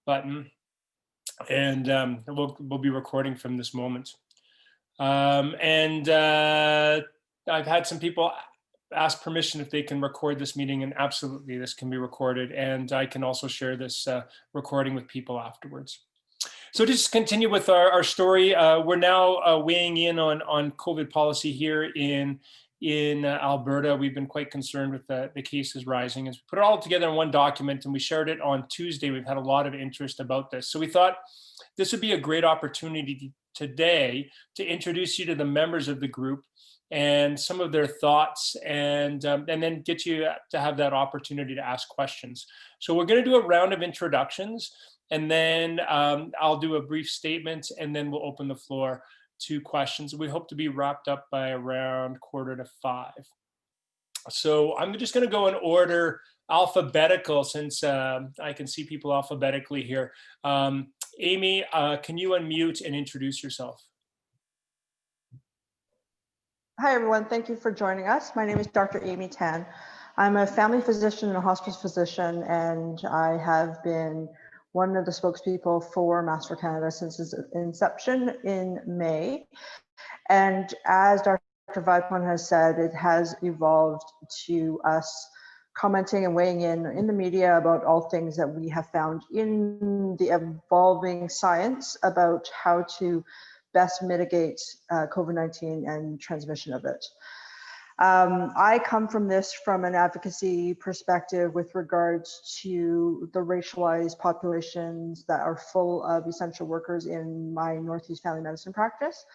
button, and we'll be recording from this moment. I've had some people ask permission if they can record this meeting, and absolutely this can be recorded, and I can also share this recording with people afterwards. So just continue with our story. We're now weighing in on COVID policy here in Alberta. We've been quite concerned with the cases rising. As we put it all together in one document and we shared it on Tuesday, we've had a lot of interest about this. So we thought this would be a great opportunity today to introduce you to the members of the group and some of their thoughts, and then get you to have that opportunity to ask questions. So we're going to do a round of introductions, and then I'll do a brief statement, and then we'll open the floor to questions. We hope to be wrapped up by around 4:45. So I'm just going to go in order alphabetical, since I can see people alphabetically here. Amy, can you unmute and introduce yourself? Hi, everyone. Thank you for joining us. My name is Dr. Amy Tan. I'm a family physician and a hospice physician, and I have been one of the spokespeople for Masks4Canada since its inception in May. And as Dr. Vipon has said, it has evolved to us commenting and weighing in the media about all things that we have found in the evolving science about how to best mitigate COVID-19 and transmission of it. I come from this from an advocacy perspective with regards to the racialized populations that are full of essential workers in my Northeast family medicine practice,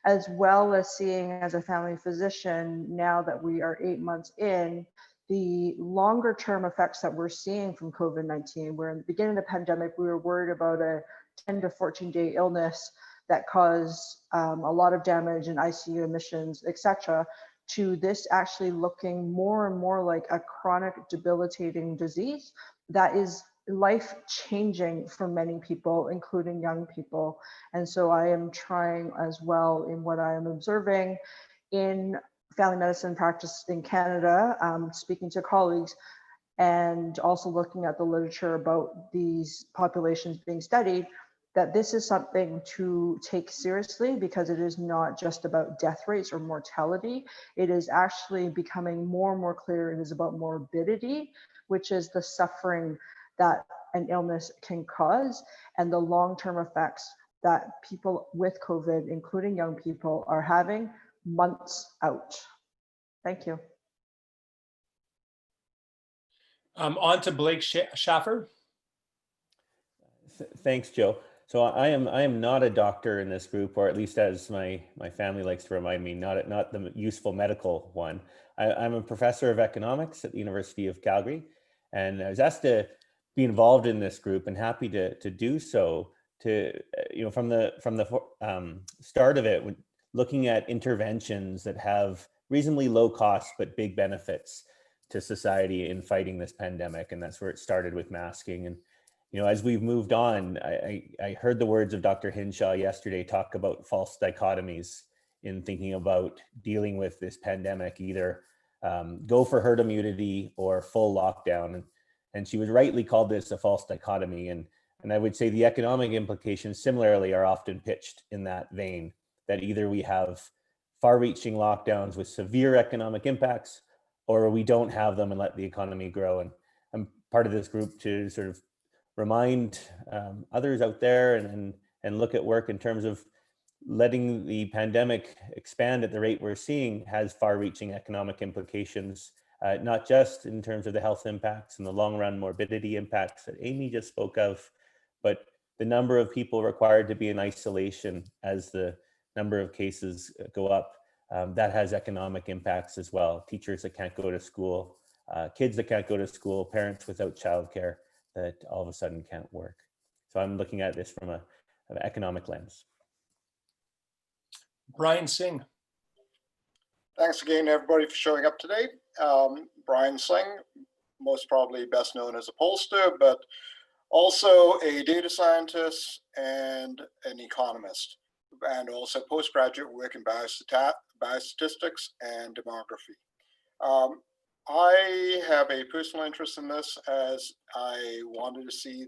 as well as seeing as a family physician, now that we are 8 months in, the longer term effects that we're seeing from COVID-19, where in the beginning of the pandemic, we were worried about a 10 to 14-day illness that caused a lot of damage and ICU admissions, etc., to this actually looking more and more like a chronic debilitating disease that is life-changing for many people, including young people. And so I am trying as well in what I am observing in family medicine practice in Canada, speaking to colleagues, and also looking at the literature about these populations being studied, that this is something to take seriously, because it is not just about death rates or mortality. It is actually becoming more and more clear it is about morbidity, which is the suffering that an illness can cause and the long-term effects that people with COVID, including young people, are having months out. Thank you. On to Blake Schaffer. Thanks, Joe. So I am not a doctor in this group, or at least as my family likes to remind me, not the useful medical one. I'm a professor of economics at the University of Calgary, and I was asked to be involved in this group, and happy to do so. From the start of it, looking at interventions that have reasonably low costs but big benefits to society in fighting this pandemic, and that's where it started with masking. And as we've moved on, I heard the words of Dr. Hinshaw yesterday talk about false dichotomies in thinking about dealing with this pandemic, either go for herd immunity or full lockdown. And she was rightly called this a false dichotomy. And I would say the economic implications similarly are often pitched in that vein, that either we have far-reaching lockdowns with severe economic impacts, or we don't have them and let the economy grow. And I'm part of this group to sort of remind others out there and look at work in terms of letting the pandemic expand at the rate we're seeing has far-reaching economic implications, not just in terms of the health impacts and the long-run morbidity impacts that Amy just spoke of, but the number of people required to be in isolation as the number of cases go up. That has economic impacts as well. Teachers that can't go to school, kids that can't go to school, parents without childcare that all of a sudden can't work. So I'm looking at this from an economic lens. Brian Singh. Thanks again, everybody, for showing up today. Brian Singh, most probably best known as a pollster, but also a data scientist and an economist, and also postgraduate work in biostatistics and demography. I have a personal interest in this, as I wanted to see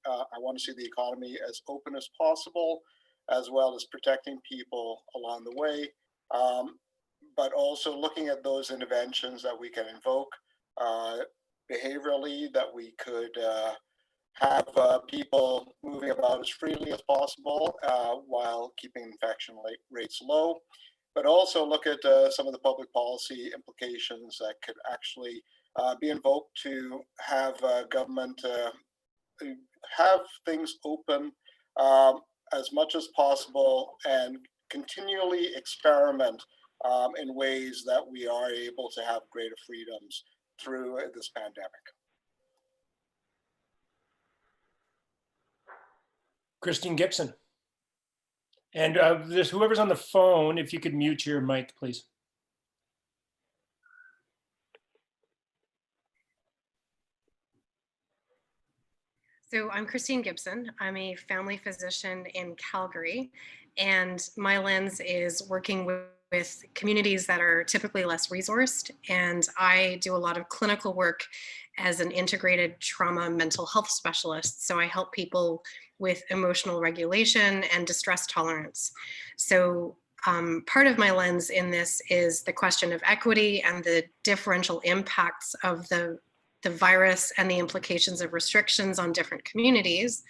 I want to see the economy as open as possible, as well as protecting people along the way, but also looking at those interventions that we can invoke uh, behaviorally, that we could have people moving about as freely as possible while keeping infection rates low, but also look at some of the public policy implications that could actually be invoked to have government have things open as much as possible and continually experiment in ways that we are able to have greater freedoms through this pandemic. Christine Gibson. And there's whoever's on the phone, if you could mute your mic, please. So I'm Christine Gibson. I'm a family physician in Calgary, and my lens is working with communities that are typically less resourced. And I do a lot of clinical work as an integrated trauma mental health specialist. So I help people with emotional regulation and distress tolerance. So part of my lens in this is the question of equity and the differential impacts of the virus and the implications of restrictions on different communities.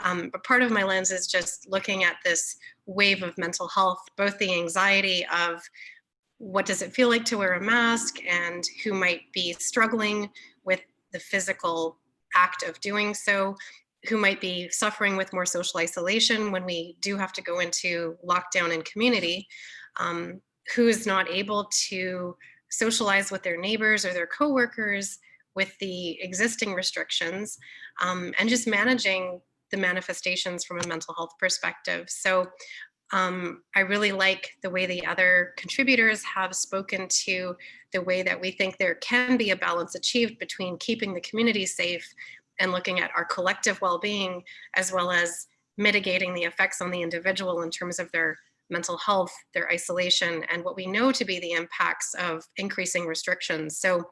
But part of my lens is just looking at this wave of mental health, both the anxiety of what does it feel like to wear a mask and who might be struggling with the physical act of doing so, who might be suffering with more social isolation when we do have to go into lockdown in community, who is not able to socialize with their neighbors or their coworkers with the existing restrictions, and just managing the manifestations from a mental health perspective. So I really like the way the other contributors have spoken to the way that we think there can be a balance achieved between keeping the community safe and looking at our collective well-being, as well as mitigating the effects on the individual in terms of their mental health, their isolation, and what we know to be the impacts of increasing restrictions. So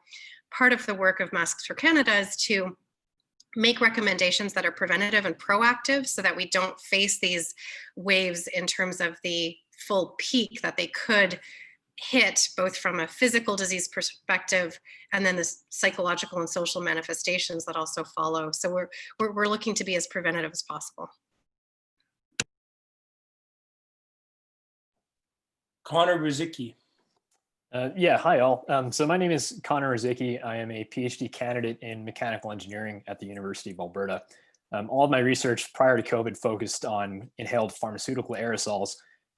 part of the work of Masks for Canada is to make recommendations that are preventative and proactive so that we don't face these waves in terms of the full peak that they could hit, both from a physical disease perspective and then the psychological and social manifestations that also follow. So we're looking to be as preventative as possible. Connor Ruzicki. Yeah, hi all. So my name is Connor Rizicki. I am a PhD candidate in mechanical engineering at the University of Alberta. All of my research prior to COVID focused on inhaled pharmaceutical aerosols.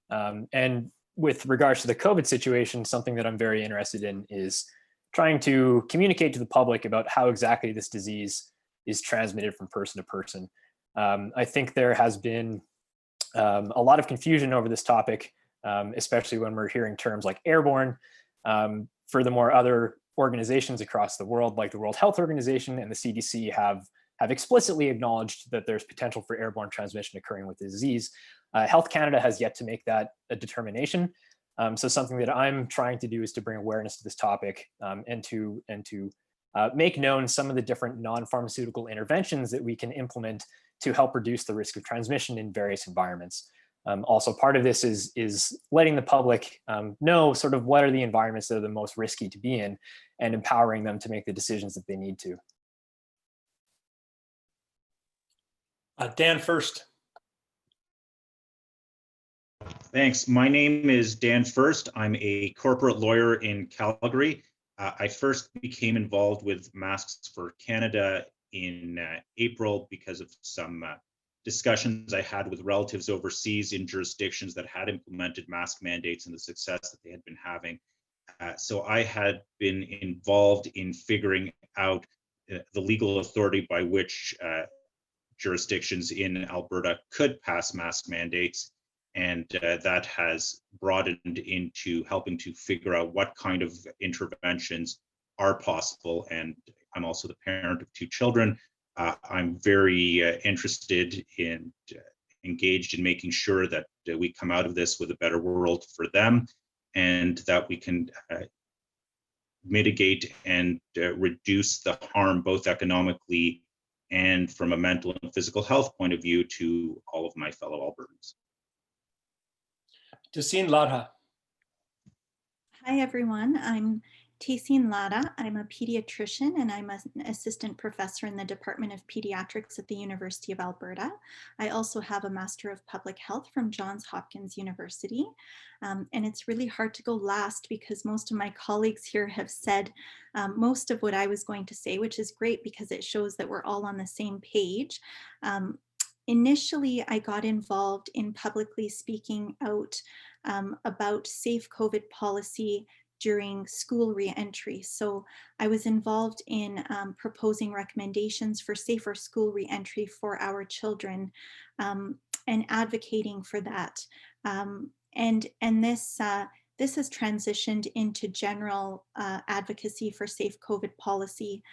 And with regards to the COVID situation, something that I'm very interested in is trying to communicate to the public about how exactly this disease is transmitted from person to person. I think there has been a lot of confusion over this topic, especially when we're hearing terms like airborne. Furthermore, other organizations across the world, like the World Health Organization and the CDC, have explicitly acknowledged that there's potential for airborne transmission occurring with the disease. Health Canada has yet to make that a determination. So something that I'm trying to do is to bring awareness to this topic and to make known some of the different non-pharmaceutical interventions that we can implement to help reduce the risk of transmission in various environments. Also, part of this is letting the public know sort of what are the environments that are the most risky to be in and empowering them to make the decisions that they need to. Dan First. Thanks. My name is Dan First. I'm a corporate lawyer in Calgary. I first became involved with Masks for Canada in April because of some discussions I had with relatives overseas in jurisdictions that had implemented mask mandates and the success that they had been having. So I had been involved in figuring out the legal authority by which jurisdictions in Alberta could pass mask mandates. And that has broadened into helping to figure out what kind of interventions are possible. And I'm also the parent of 2 children. I'm very interested in engaged in making sure that we come out of this with a better world for them, and that we can mitigate and reduce the harm, both economically and from a mental and physical health point of view, to all of my fellow Albertans. Tasin Ladha. Hi, everyone. I'm Tasin Ladha. I'm a pediatrician and I'm an assistant professor in the Department of Pediatrics at the University of Alberta. I also have a Master of Public Health from Johns Hopkins University. And it's really hard to go last because most of my colleagues here have said most of what I was going to say, which is great because it shows that we're all on the same page. Initially, I got involved in publicly speaking out about safe COVID policy during school reentry. So I was involved in proposing recommendations for safer school reentry for our children and advocating for that. And this has transitioned into general advocacy for safe COVID policy.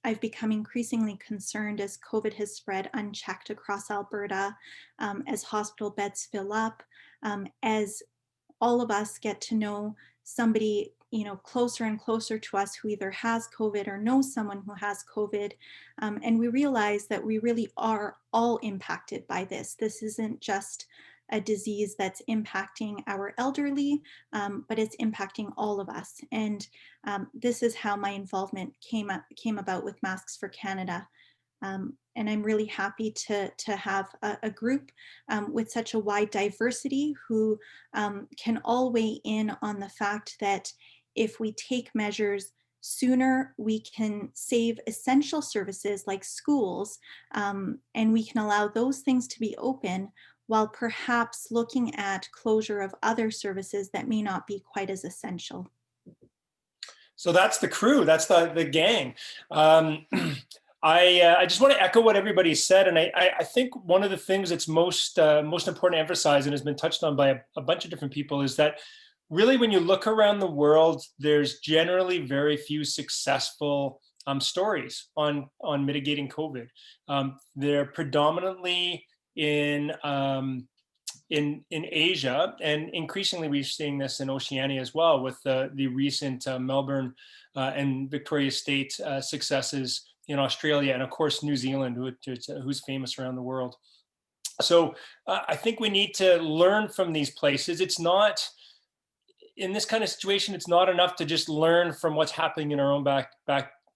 I've become increasingly concerned as COVID has spread unchecked across Alberta, as hospital beds fill up, as all of us get to know somebody, closer and closer to us who either has COVID or knows someone who has COVID. And we realize that we really are all impacted by this. This isn't just a disease that's impacting our elderly, but it's impacting all of us. And this is how my involvement came about with Masks for Canada. And I'm really happy to have a group with such a wide diversity who can all weigh in on the fact that if we take measures sooner, we can save essential services like schools, and we can allow those things to be open while perhaps looking at closure of other services that may not be quite as essential. So that's the crew, that's the gang. I just want to echo what everybody said, and I think one of the things that's most important to emphasize, and has been touched on by a bunch of different people, is that really when you look around the world, there's generally very few successful stories on mitigating COVID. They're predominantly in Asia, and increasingly we're seeing this in Oceania as well, with the recent Melbourne and Victoria State successes in Australia, and of course New Zealand, who's famous around the world. So I think we need to learn from these places. It's not, in this kind of situation, it's not enough to just learn from what's happening in our own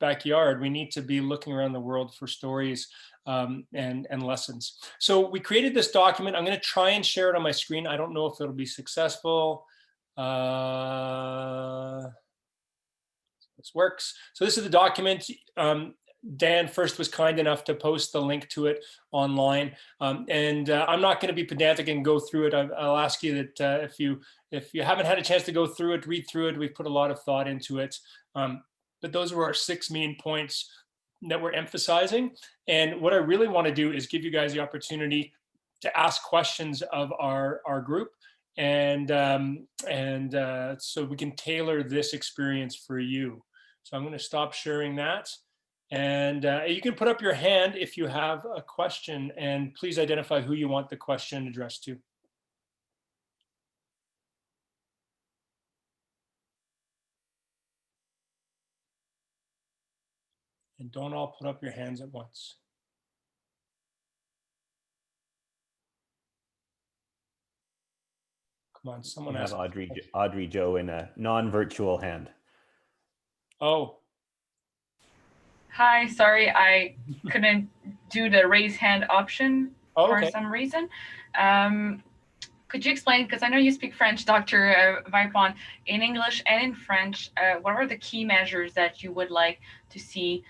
backyard. We need to be looking around the world for stories and lessons. So we created this document. I'm going to try and share it on my screen. I don't know if it'll be successful. This works. So this is the document. Dan first was kind enough to post the link to it online, and I'm not going to be pedantic and go through it. I'll ask you that if you haven't had a chance to go through it, read through it. We've put a lot of thought into it, but those were our 6 main points that we're emphasizing. And what I really want to do is give you guys the opportunity to ask questions of our group, and so we can tailor this experience for you. So I'm going to stop sharing that. And you can put up your hand if you have a question, and please identify who you want the question addressed to. And don't all put up your hands at once. Come on, someone You have ask. Audrey Joe in a non-virtual hand. Oh. Hi, sorry, I couldn't do the raise hand option for some reason. Could you explain, because I know you speak French, Dr. Vipon, in English and in French, what are the key measures that you would like to see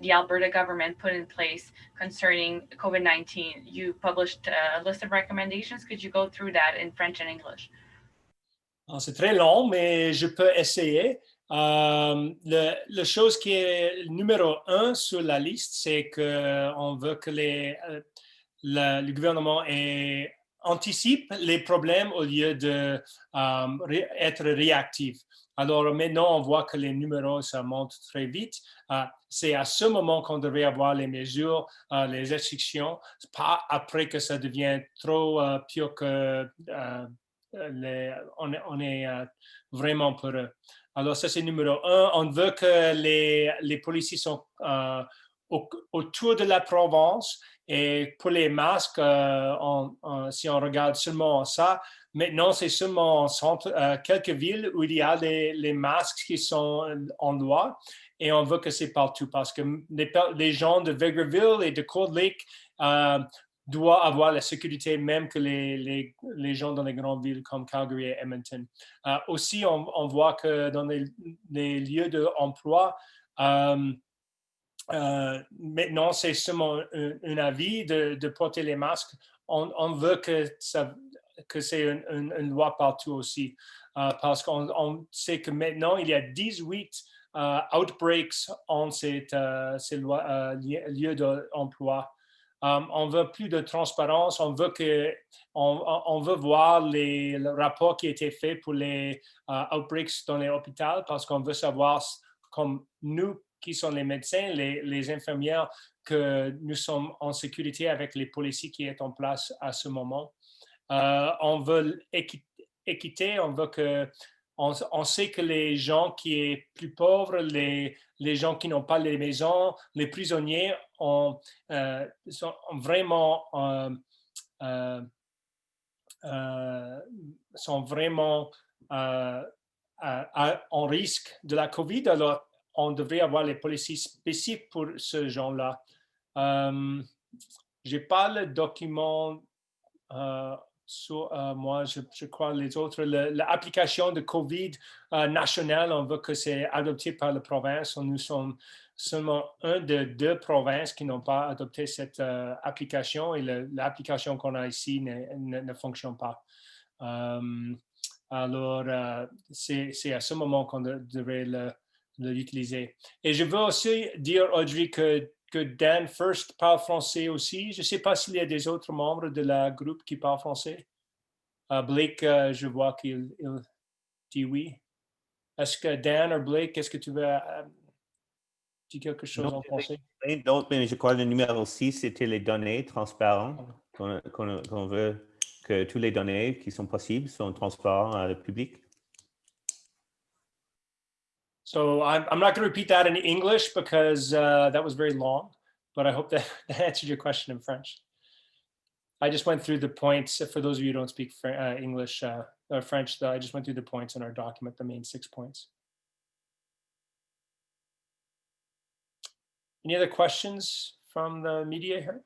the Alberta government put in place concerning COVID-19? You published a list of recommendations. Could you go through that in French and English? C'est très long, mais je peux essayer. La chose qui est numéro 1 sur la liste, c'est qu'on veut que le gouvernement anticipe les problèmes au lieu d'être réactif. Alors maintenant, on voit que les numéros, ça monte très vite. C'est à ce moment qu'on devrait avoir les mesures, les restrictions, pas après que ça devient trop pire que on est vraiment pour eux. Alors ça, c'est numéro un. On veut que les policiers sont autour de la province. Et pour les masques, si on regarde seulement ça, maintenant, c'est seulement en quelques villes où il y a les masques qui sont en loi. Et on veut que c'est partout parce que les gens de Vegreville et de Cold Lake doivent avoir la sécurité même que les gens dans les grandes villes comme Calgary et Edmonton. Aussi, on voit que dans les lieux d'emploi, maintenant, c'est seulement un avis de porter les masques. On veut que c'est une loi partout aussi. Parce qu'on sait que maintenant, il y a 18 outbreaks en ces lieux d'emploi. On veut plus de transparence. On veut voir le rapport qui a été fait pour les outbreaks dans les hôpitaux parce qu'on veut savoir, comme nous qui sont les médecins, les infirmières, que nous sommes en sécurité avec les policiers qui sont en place à ce moment. On veut équité, on sait que les gens qui sont plus pauvres, les gens qui n'ont pas les maisons, les prisonniers sont vraiment en risque de la COVID. Alors, on devrait avoir les policiers spécifiques pour ce genre-là. Je n'ai pas le document sur moi, je crois les autres. L'application de COVID nationale, on veut que c'est adopté par la province. Nous sommes seulement un de 2 provinces qui n'ont pas adopté cette application et l'application qu'on a ici ne fonctionne pas. Alors, c'est à ce moment qu'on devrait l'utiliser. Et je veux aussi dire, Audrey, que Dan First parle français aussi. Je ne sais pas s'il y a des autres membres de la groupe qui parlent français. Blake, je vois qu'il dit oui. Est-ce que Dan ou Blake, est-ce que tu veux dire quelque chose en français? D'autres, mais je crois que le numéro 6, c'était les données transparentes. Qu'on veut que toutes les données qui sont possibles sont transparentes à le public. So I'm not going to repeat that in English because that was very long, but I hope that answered your question in French. I just went through the points. For those of you who don't speak English or French, I just went through the points in our document, the main 6 points. Any other questions from the media here?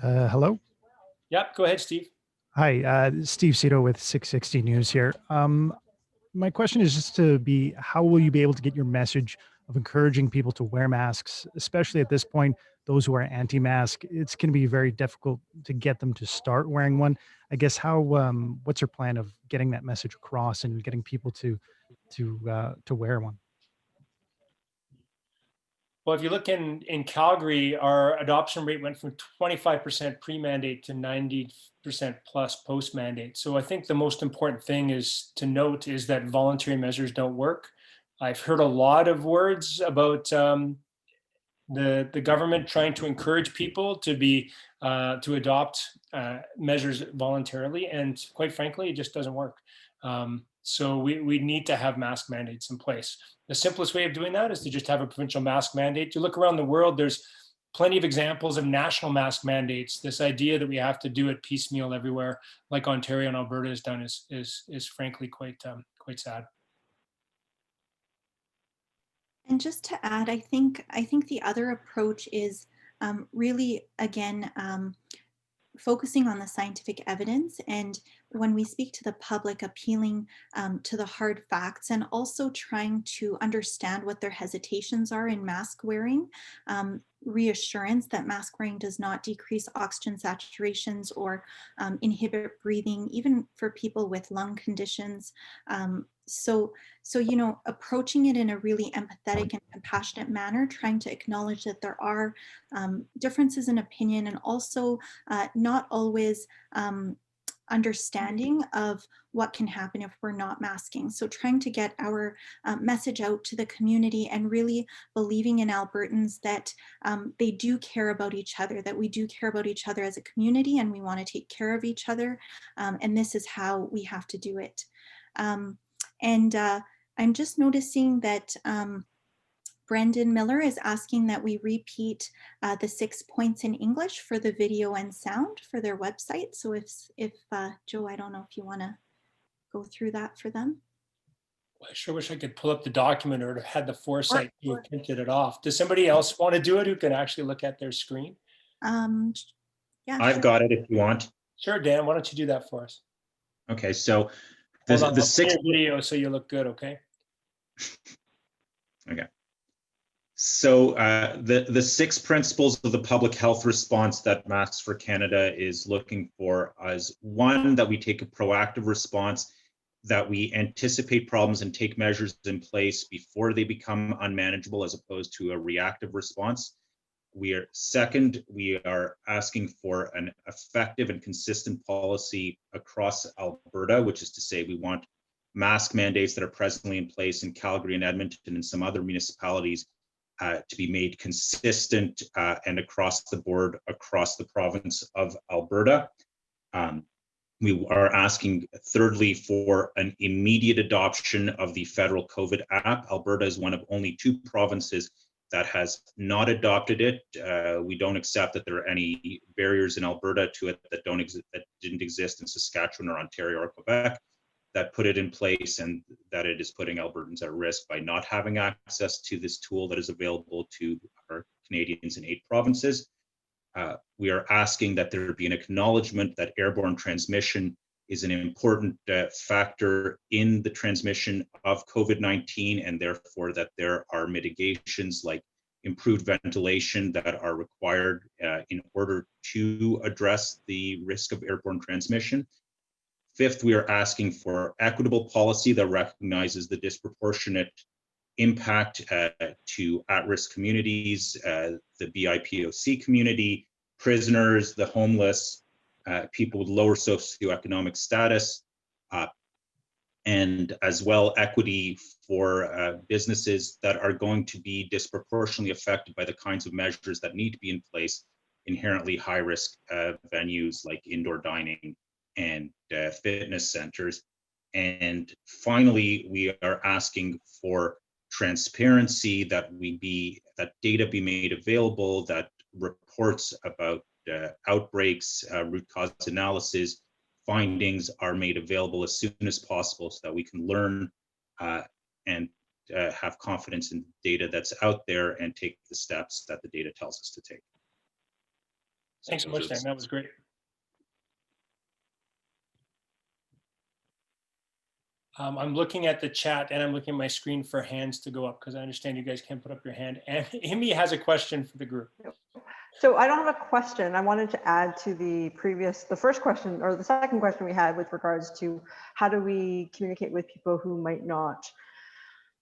Hello. Yep, go ahead, Steve. Hi, Steve Cito with 660 News here. My question is just to be, how will you be able to get your message of encouraging people to wear masks, especially at this point, those who are anti-mask? It's going to be very difficult to get them to start wearing one. I guess what's your plan of getting that message across and getting people to wear one? Well, if you look in Calgary, our adoption rate went from 25% pre-mandate to 90% plus post-mandate. So I think the most important thing is to note is that voluntary measures don't work. I've heard a lot of words about the government trying to encourage people to adopt measures voluntarily, and quite frankly, it just doesn't work. So we need to have mask mandates in place. The simplest way of doing that is to just have a provincial mask mandate. You look around the world, there's plenty of examples of national mask mandates. This idea that we have to do it piecemeal everywhere, like Ontario and Alberta has done, is frankly quite sad. And just to add, I think the other approach is really, again, focusing on the scientific evidence, and when we speak to the public, appealing to the hard facts, and also trying to understand what their hesitations are in mask wearing. Reassurance that mask wearing does not decrease oxygen saturations or inhibit breathing, even for people with lung conditions. So approaching it in a really empathetic and compassionate manner, trying to acknowledge that there are differences in opinion, and also not always understanding of what can happen if we're not masking. So trying to get our message out to the community and really believing in Albertans that they do care about each other, that we do care about each other as a community, and we want to take care of each other. And this is how we have to do it. I'm just noticing that Brendan Miller is asking that we repeat the 6 points in English for the video and sound for their website. So if Joe, I don't know if you want to go through that for them. I sure wish I could pull up the document or had the foresight to have printed it off. Does somebody else want to do it who can actually look at their screen? Yeah, I've got it if you want. Sure, Dan, why don't you do that for us? Okay, so Hold on, the I'll play 6 your video so you look good, okay? Okay. So the 6 principles of the public health response that Masks for Canada is looking for is, 1, that we take a proactive response, that we anticipate problems and take measures in place before they become unmanageable, as opposed to a reactive response. Second, we are asking for an effective and consistent policy across Alberta, which is to say we want mask mandates that are presently in place in Calgary and Edmonton and some other municipalities to be made consistent and across the board across the province of Alberta. We are asking, thirdly, for an immediate adoption of the federal COVID app. Alberta is one of only 2 provinces that has not adopted it. We don't accept that there are any barriers in Alberta to it that didn't exist in Saskatchewan or Ontario or Quebec, that put it in place, and that it is putting Albertans at risk by not having access to this tool that is available to our Canadians in 8 provinces. We are asking that there be an acknowledgement that airborne transmission is an important factor in the transmission of COVID-19, and therefore that there are mitigations like improved ventilation that are required in order to address the risk of airborne transmission. 5th, we are asking for equitable policy that recognizes the disproportionate impact to at-risk communities, the BIPOC community, prisoners, the homeless, people with lower socioeconomic status, and as well equity for businesses that are going to be disproportionately affected by the kinds of measures that need to be in place, inherently high-risk venues like indoor dining and fitness centers. And finally, we are asking for transparency, that data be made available, that reports about outbreaks, root cause analysis, findings are made available as soon as possible, so that we can learn and have confidence in the data that's out there and take the steps that the data tells us to take. Thanks so much, Dan. That was great. I'm looking at the chat and I'm looking at my screen for hands to go up, because I understand you guys can't put up your hand. And Amy has a question for the group. So I don't have a question. I wanted to add to the first question, or the second question we had with regards to how do we communicate with people who might not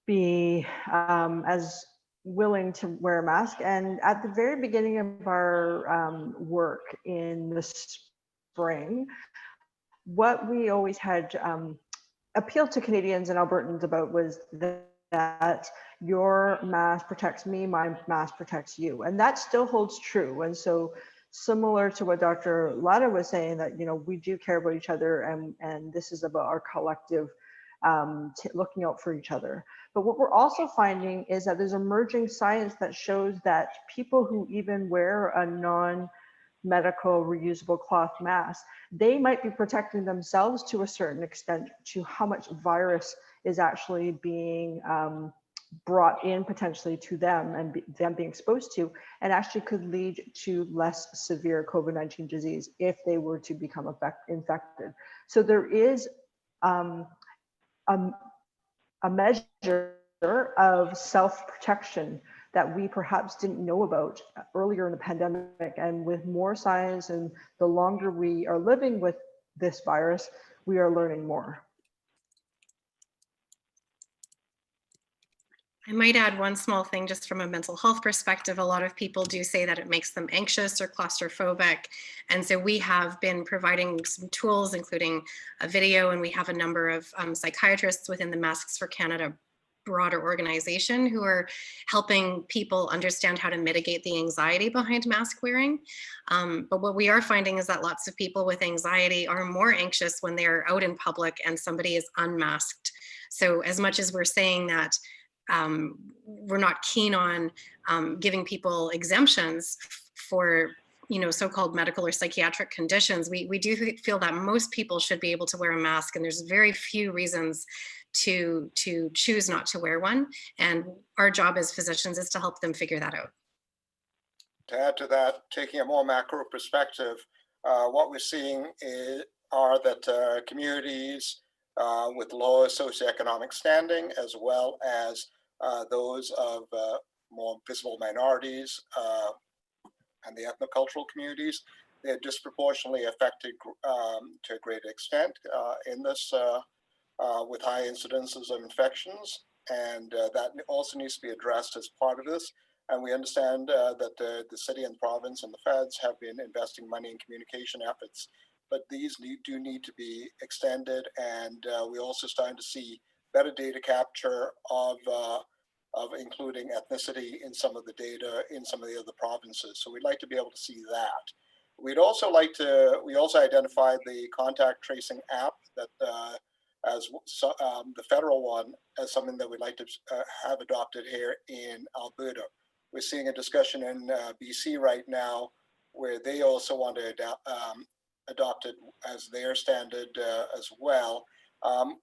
be as willing to wear a mask. And at the very beginning of our work in the spring, what we always had appealed to Canadians and Albertans about was that your mask protects me, my mask protects you. And that still holds true. And so similar to what Dr. Latta was saying, that, you know, we do care about each other, and this is about our collective looking out for each other. But what we're also finding is that there's emerging science that shows that people who even wear a non-medical reusable cloth mask, they might be protecting themselves to a certain extent to how much virus is actually being brought in potentially to them and them being exposed to, and actually could lead to less severe COVID-19 disease if they were to become infected. So there is a measure of self-protection that we perhaps didn't know about earlier in the pandemic. And with more science and the longer we are living with this virus, we are learning more. I might add one small thing just from a mental health perspective. A lot of people do say that it makes them anxious or claustrophobic. And so we have been providing some tools, including a video, and we have a number of psychiatrists within the Masks for Canada broader organization who are helping people understand how to mitigate the anxiety behind mask wearing. But what we are finding is that lots of people with anxiety are more anxious when they're out in public and somebody is unmasked. So as much as we're saying that we're not keen on giving people exemptions for so-called medical or psychiatric conditions, we do feel that most people should be able to wear a mask, and there's very few reasons to choose not to wear one. And our job as physicians is to help them figure that out. To add to that, taking a more macro perspective, what we're seeing are that communities with lower socioeconomic standing, as well as those of more visible minorities and the ethnocultural communities, they're disproportionately affected to a great extent in this with high incidences of infections. And that also needs to be addressed as part of this. And we understand that the city and the province and the feds have been investing money in communication efforts, but these do need to be extended. And we're also starting to see better data capture of including ethnicity in some of the data in some of the other provinces. So we'd like to be able to see that. We'd also like to, we also identified the contact tracing app that as the federal one as something that we'd like to have adopted here in Alberta. We're seeing a discussion in BC right now where they also want to adopt it as their standard as well.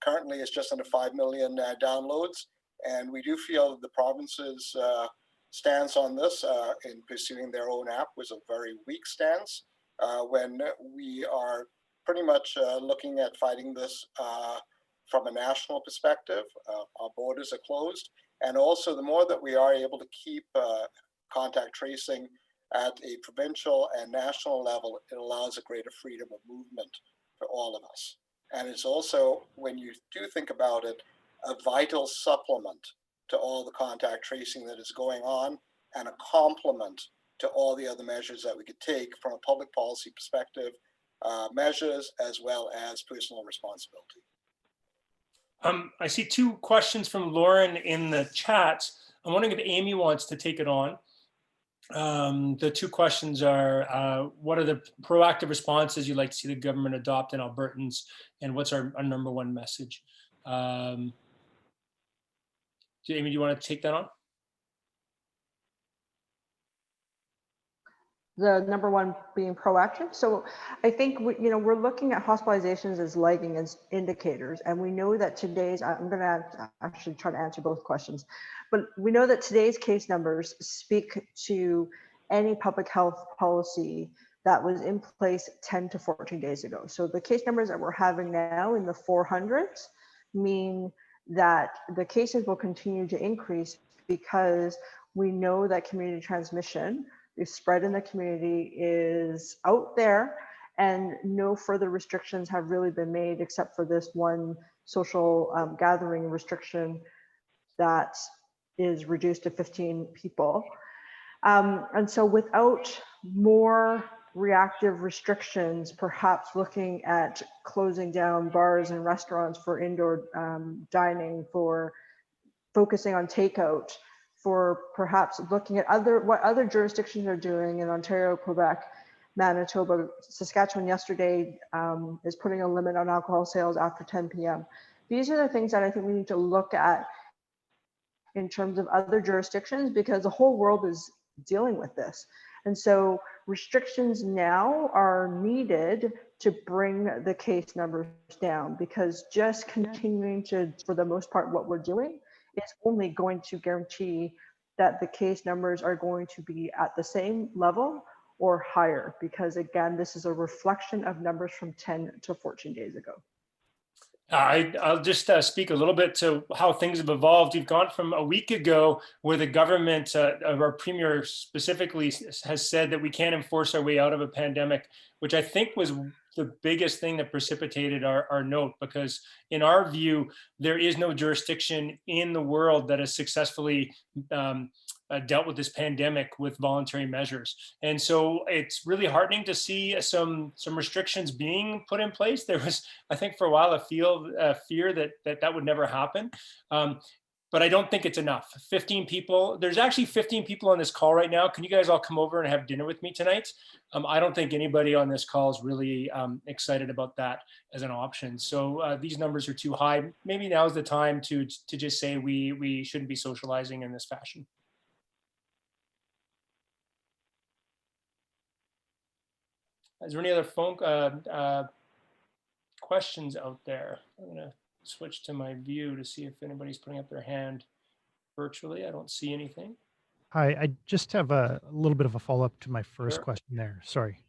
Currently, it's just under 5 million downloads, and we do feel that the province's stance on this in pursuing their own app was a very weak stance when we are pretty much looking at fighting this from a national perspective. Our borders are closed. And also, the more that we are able to keep contact tracing at a provincial and national level, it allows a greater freedom of movement for all of us. And it's also, when you do think about it, a vital supplement to all the contact tracing that is going on, and a complement to all the other measures that we could take from a public policy perspective, measures as well as personal responsibility. I see two questions from Lauren in the chat. I'm wondering if Amy wants to take it on. The two questions are, what are the proactive responses you'd like to see the government adopt in Albertans, and what's our number one message? Amy, do you want to take that on? The number one being proactive. So I think we're looking at hospitalizations as lagging as indicators, and we know that today's, I'm going to actually try to answer both questions, but we know that today's case numbers speak to any public health policy that was in place 10 to 14 days ago. So the case numbers that we're having now in the 400s mean that the cases will continue to increase because we know that community transmission, the spread in the community, is out there, and no further restrictions have really been made except for this one social gathering restriction that is reduced to 15 people. And so without more reactive restrictions, perhaps looking at closing down bars and restaurants for indoor dining, for focusing on takeout, for perhaps looking at what other jurisdictions are doing in Ontario, Quebec, Manitoba, Saskatchewan yesterday is putting a limit on alcohol sales after 10 p.m. These are the things that I think we need to look at in terms of other jurisdictions, because the whole world is dealing with this. And so restrictions now are needed to bring the case numbers down, because just continuing to, for the most part, what we're doing is only going to guarantee that the case numbers are going to be at the same level or higher, because again, this is a reflection of numbers from 10 to 14 days ago. I'll just speak a little bit to how things have evolved. We've gone from a week ago where the government, our premier specifically, has said that we can't enforce our way out of a pandemic, which I think was the biggest thing that precipitated our note, because in our view, there is no jurisdiction in the world that has successfully dealt with this pandemic with voluntary measures. And so it's really heartening to see some restrictions being put in place. There was, I think, for a while, a fear that would never happen. But I don't think it's enough. 15 people, there's actually 15 people on this call right now. Can you guys all come over and have dinner with me tonight? I don't think anybody on this call is really excited about that as an option. So these numbers are too high. Maybe now is the time to just say we shouldn't be socializing in this fashion. Is there any other phone questions out there? I'm gonna switch to my view to see if anybody's putting up their hand virtually. I don't see anything. Hi, I just have a little bit of a follow-up to my first Sure. question there. Sorry.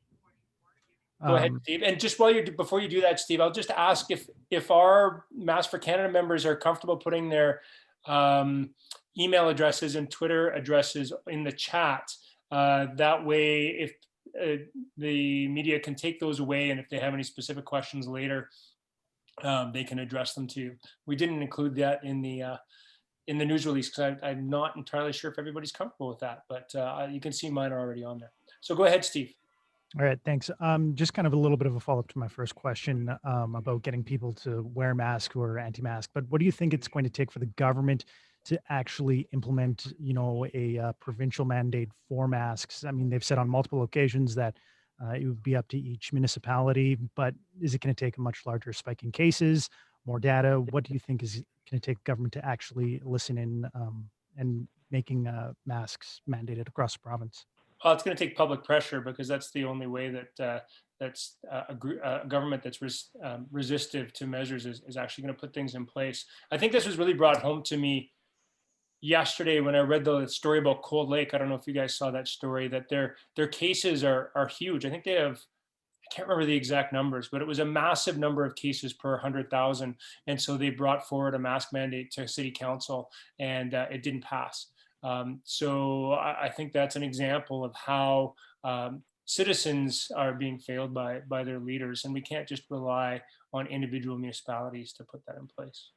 Go ahead, Steve. And just before you do that, Steve, I'll just ask if our Masks for Canada members are comfortable putting their email addresses and Twitter addresses in the chat. That way, if the media can take those away, and if they have any specific questions later, they can address them to you. We didn't include that in the news release because I'm not entirely sure if everybody's comfortable with that, but you can see mine are already on there. So go ahead, Steve. All right, thanks. Just kind of a little bit of a follow-up to my first question about getting people to wear masks who are anti-mask. But what do you think it's going to take for the government to actually implement, a provincial mandate for masks? I mean, they've said on multiple occasions that it would be up to each municipality, but is it going to take a much larger spike in cases, more data? What do you think is going to take government to actually listen in and making masks mandated across the province? Well, it's going to take public pressure, because that's the only way that that's a government that's resistive to measures is actually going to put things in place. I think this was really brought home to me yesterday when I read the story about Cold Lake. I don't know if you guys saw that story, that their cases are huge. I think they have, I can't remember the exact numbers, but it was a massive number of cases per 100,000. And so they brought forward a mask mandate to city council, and it didn't pass. So I think that's an example of how citizens are being failed by their leaders, and we can't just rely on individual municipalities to put that in place.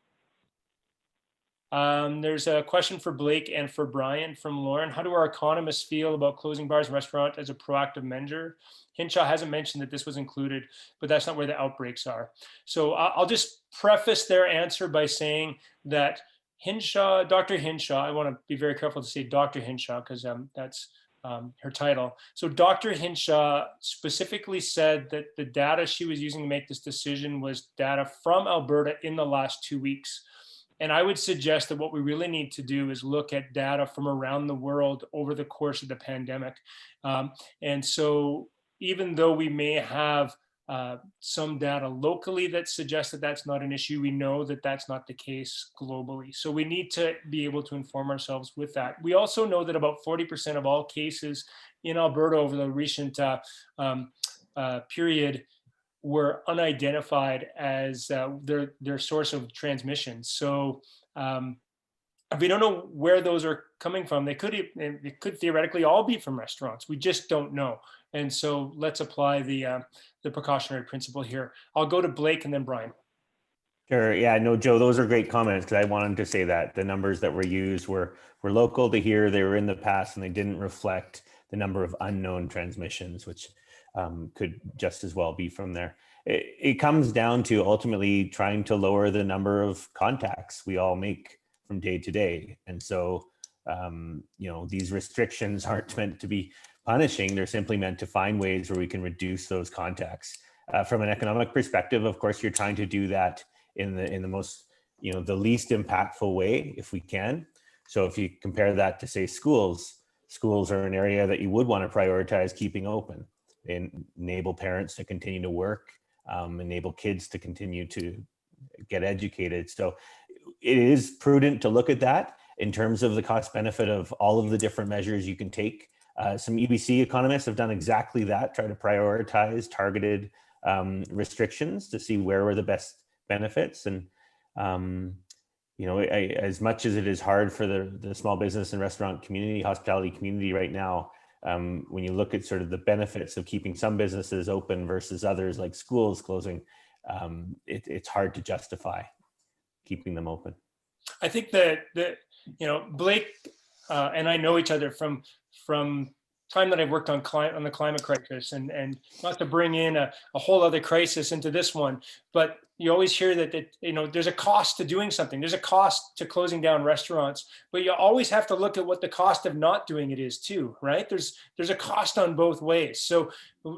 There's a question for Blake and for Brian from Lauren. How do our economists feel about closing bars and restaurants as a proactive measure? Hinshaw hasn't mentioned that this was included, but that's not where the outbreaks are. So I'll just preface their answer by saying that Hinshaw, Dr. Hinshaw, I want to be very careful to say Dr. Hinshaw because that's her title. So Dr. Hinshaw specifically said that the data she was using to make this decision was data from Alberta in the last 2 weeks. And I would suggest that what we really need to do is look at data from around the world over the course of the pandemic. And so even though we may have some data locally that suggests that that's not an issue, we know that that's not the case globally. So we need to be able to inform ourselves with that. We also know that about 40% of all cases in Alberta over the recent period were unidentified as their source of transmission. So if we don't know where those are coming from, it could theoretically all be from restaurants. We just don't know. And so let's apply the precautionary principle here. I'll go to Blake and then Brian. Sure. Yeah, no, Joe, those are great comments, because I wanted to say that the numbers that were used were local to here. They were in the past, and they didn't reflect the number of unknown transmissions, which could just as well be from there. It comes down to ultimately trying to lower the number of contacts we all make from day to day. And so, these restrictions aren't meant to be punishing. They're simply meant to find ways where we can reduce those contacts. From an economic perspective, of course, you're trying to do that in the most, the least impactful way if we can. So if you compare that to, say, schools are an area that you would want to prioritize keeping open, and enable parents to continue to work, enable kids to continue to get educated. So it is prudent to look at that in terms of the cost benefit of all of the different measures you can take. Some EBC economists have done exactly that, try to prioritize targeted restrictions to see where are the best benefits. And as much as it is hard for the small business and restaurant community, hospitality community right now, when you look at sort of the benefits of keeping some businesses open versus others, like schools closing, it's hard to justify keeping them open. I think that Blake and I know each other from time that I've worked on the climate crisis, and not to bring in a whole other crisis into this one, but you always hear that there's a cost to doing something. There's a cost to closing down restaurants, but you always have to look at what the cost of not doing it is too, right? There's a cost on both ways. So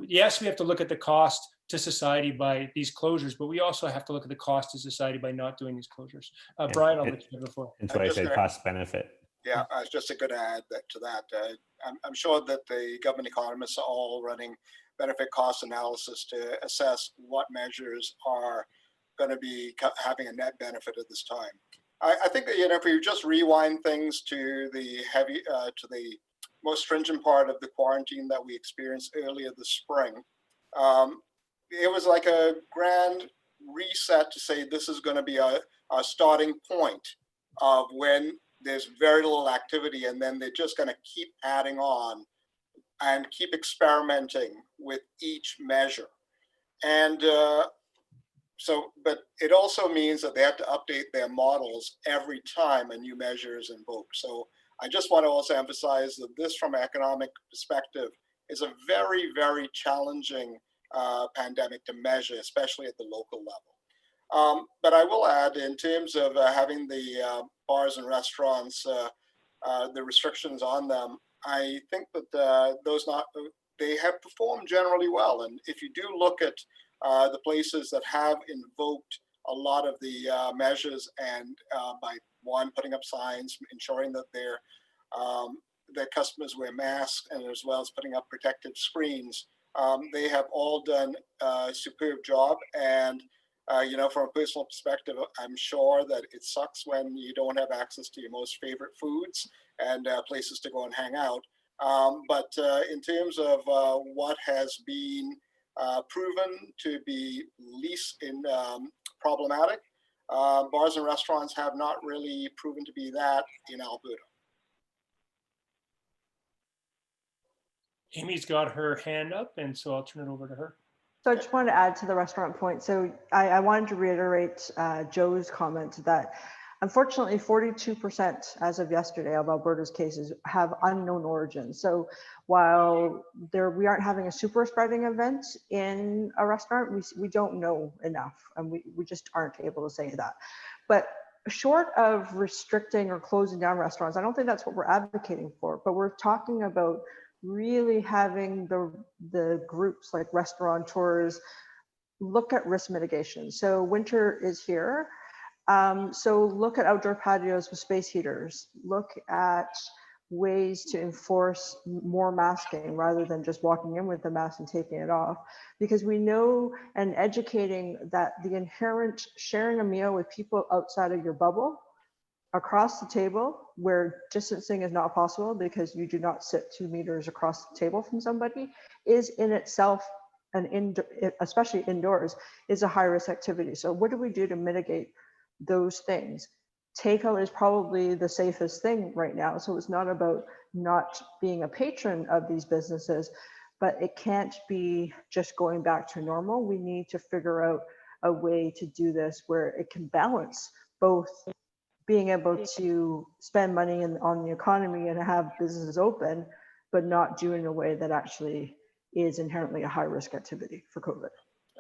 yes, we have to look at the cost to society by these closures, but we also have to look at the cost to society by not doing these closures. Brian, I'll let you go before. That's why I said cost benefit. Yeah, I was just going to add to that. I'm sure that the government economists are all running benefit cost analysis to assess what measures are going to be having a net benefit at this time. I think that, if you just rewind things to the most stringent part of the quarantine that we experienced earlier this spring, it was like a grand reset to say this is going to be a starting point of when there's very little activity, and then they're just going to keep adding on and keep experimenting with each measure. And but it also means that they have to update their models every time a new measure is invoked. So I just want to also emphasize that this, from an economic perspective, is a very, very challenging pandemic to measure, especially at the local level. But I will add, in terms of having the bars and restaurants, the restrictions on them, I think that they have performed generally well. And if you do look at the places that have invoked a lot of the measures, and by putting up signs, ensuring that their customers wear masks, and as well as putting up protective screens, they have all done a superb job. And from a personal perspective, I'm sure that it sucks when you don't have access to your most favorite foods and places to go and hang out. But in terms of what has been proven to be least problematic, bars and restaurants have not really proven to be that in Alberta. Amy's got her hand up, and so I'll turn it over to her. So I just wanted to add to the restaurant point. So I wanted to reiterate Joe's comment that unfortunately 42% as of yesterday of Alberta's cases have unknown origins. So while we aren't having a super spreading event in a restaurant, we don't know enough, and we just aren't able to say that. But short of restricting or closing down restaurants, I don't think that's what we're advocating for, but we're talking about really having the groups like restaurateurs look at risk mitigation. So winter is here. So look at outdoor patios with space heaters. Look at ways to enforce more masking rather than just walking in with the mask and taking it off. Because we know, and educating, that the inherent sharing a meal with people outside of your bubble, across the table where distancing is not possible because you do not sit 2 meters across the table from somebody, is in itself, especially indoors, is a high risk activity. So what do we do to mitigate those things? Takeout is probably the safest thing right now. So it's not about not being a patron of these businesses, but it can't be just going back to normal. We need to figure out a way to do this where it can balance both being able to spend money on the economy and have businesses open, but not do it in a way that actually is inherently a high risk activity for COVID.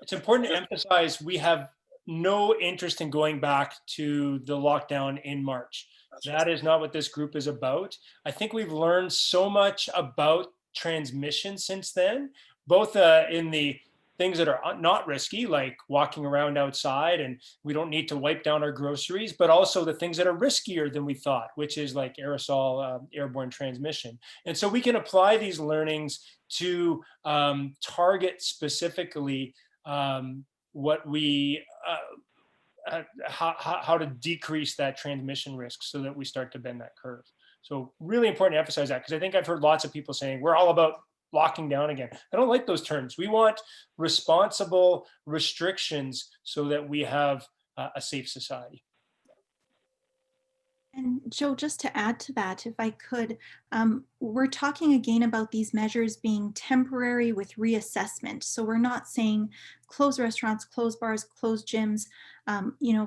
It's important to emphasize we have no interest in going back to the lockdown in March. That is not what this group is about. I think we've learned so much about transmission since then, both in the things that are not risky, like walking around outside and we don't need to wipe down our groceries, but also the things that are riskier than we thought, which is like aerosol airborne transmission. And so we can apply these learnings to target specifically what we, how to decrease that transmission risk so that we start to bend that curve. So really important to emphasize that, because I think I've heard lots of people saying we're all about locking down again. I don't like those terms. We want responsible restrictions so that we have a safe society. And Joe, just to add to that, if I could, we're talking again about these measures being temporary with reassessment. So we're not saying close restaurants, close bars, close gyms,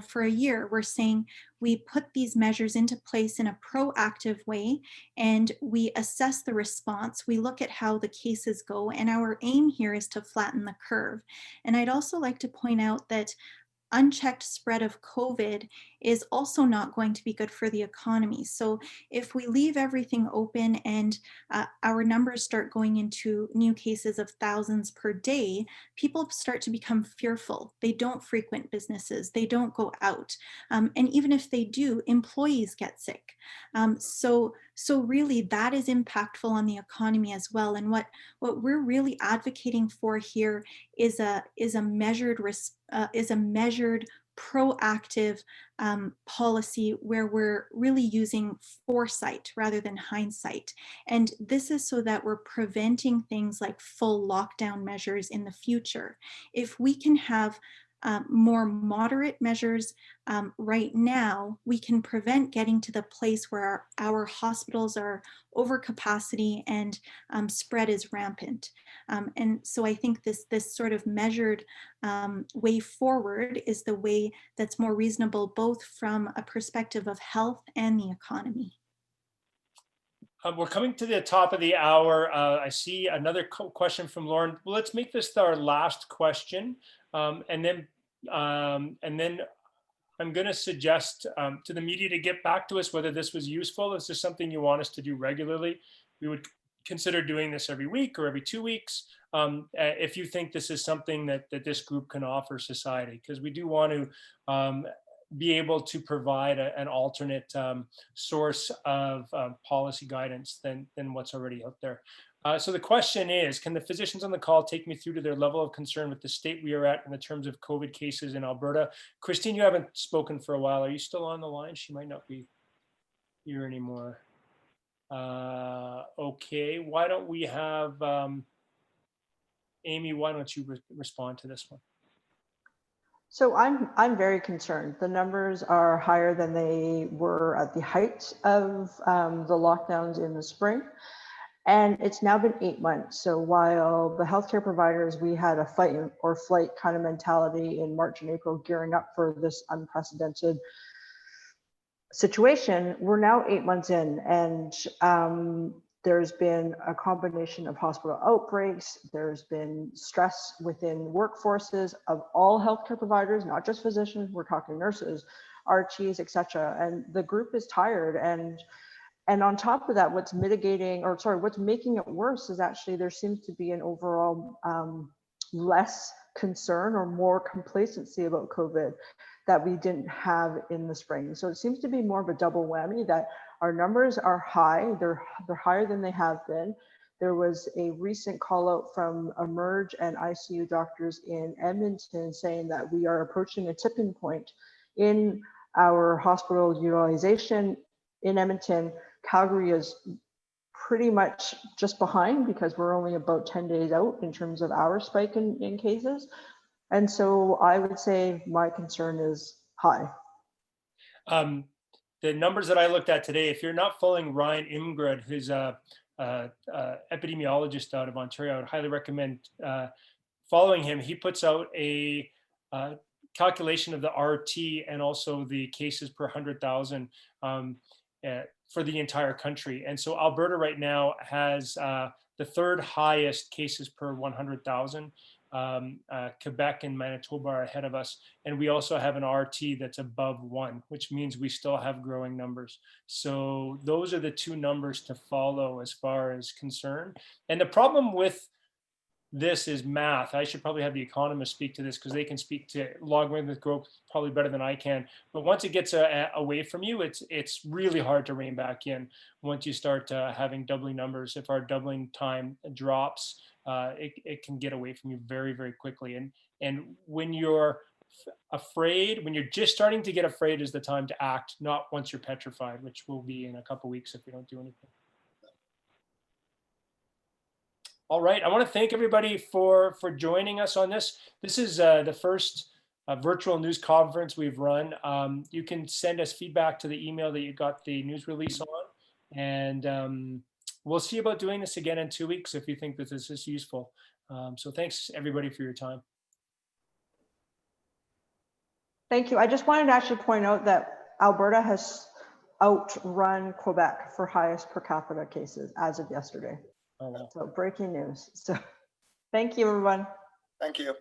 for a year. We're saying we put these measures into place in a proactive way and we assess the response. We look at how the cases go, and our aim here is to flatten the curve. And I'd also like to point out that unchecked spread of COVID is also not going to be good for the economy. So if we leave everything open and our numbers start going into new cases of thousands per day, people start to become fearful. They don't frequent businesses, they don't go out. And even if they do, employees get sick. So really that is impactful on the economy as well. And what we're really advocating for here is a measured proactive policy where we're really using foresight rather than hindsight. And this is so that we're preventing things like full lockdown measures in the future. If we can have more moderate measures right now, we can prevent getting to the place where our hospitals are over capacity and spread is rampant. And so I think this sort of measured way forward is the way that's more reasonable, both from a perspective of health and the economy. We're coming to the top of the hour. I see another question from Lauren. Well, let's make this our last question, and then I'm going to suggest to the media to get back to us whether this was useful. Is this something you want us to do regularly? We would consider doing this every week or every 2 weeks if you think this is something that this group can offer society, because we do want to be able to provide an alternate source of policy guidance than what's already out there. So the question is, can the physicians on the call take me through to their level of concern with the state we are at in the terms of COVID cases in Alberta? Christine, you haven't spoken for a while. Are you still on the line? She might not be here anymore. Okay, why don't we have Amy, why don't you respond to this one? So I'm very concerned. The numbers are higher than they were at the height of the lockdowns in the spring. And it's now been 8 months. So while the healthcare providers, we had a fight or flight kind of mentality in March and April, gearing up for this unprecedented situation, we're now 8 months in, and there's been a combination of hospital outbreaks. There's been stress within workforces of all healthcare providers, not just physicians. We're talking nurses, RTs, etc. And the group is tired. And on top of that, what's making it worse is actually there seems to be an overall less concern or more complacency about COVID that we didn't have in the spring. So it seems to be more of a double whammy that our numbers are high. They're higher than they have been. There was a recent call out from Emerge and ICU doctors in Edmonton saying that we are approaching a tipping point in our hospital utilization in Edmonton. Calgary is pretty much just behind because we're only about 10 days out in terms of our spike in cases. And so I would say my concern is high. The numbers that I looked at today, if you're not following Ryan Imgrad, who's a epidemiologist out of Ontario, I would highly recommend following him. He puts out a calculation of the RT and also the cases per 100,000 for the entire country. And so Alberta right now has the third highest cases per 100,000. Quebec and Manitoba are ahead of us. And we also have an RT that's above 1, which means we still have growing numbers. So those are the two numbers to follow as far as concern. And the problem with this is math. I should probably have the economists speak to this because they can speak to logarithmic growth probably better than I can. But once it gets away from you, it's really hard to rein back in once you start having doubling numbers. If our doubling time drops, it can get away from you very, very quickly. And when you're afraid, when you're just starting to get afraid is the time to act, not once you're petrified, which will be in a couple of weeks if we don't do anything. All right, I want to thank everybody for joining us on this. This is the first virtual news conference we've run. You can send us feedback to the email that you got the news release on. And we'll see about doing this again in 2 weeks if you think that this is useful. So thanks everybody for your time. Thank you. I just wanted to actually point out that Alberta has outrun Quebec for highest per capita cases as of yesterday. Oh, wow. So breaking news. So thank you, everyone. Thank you.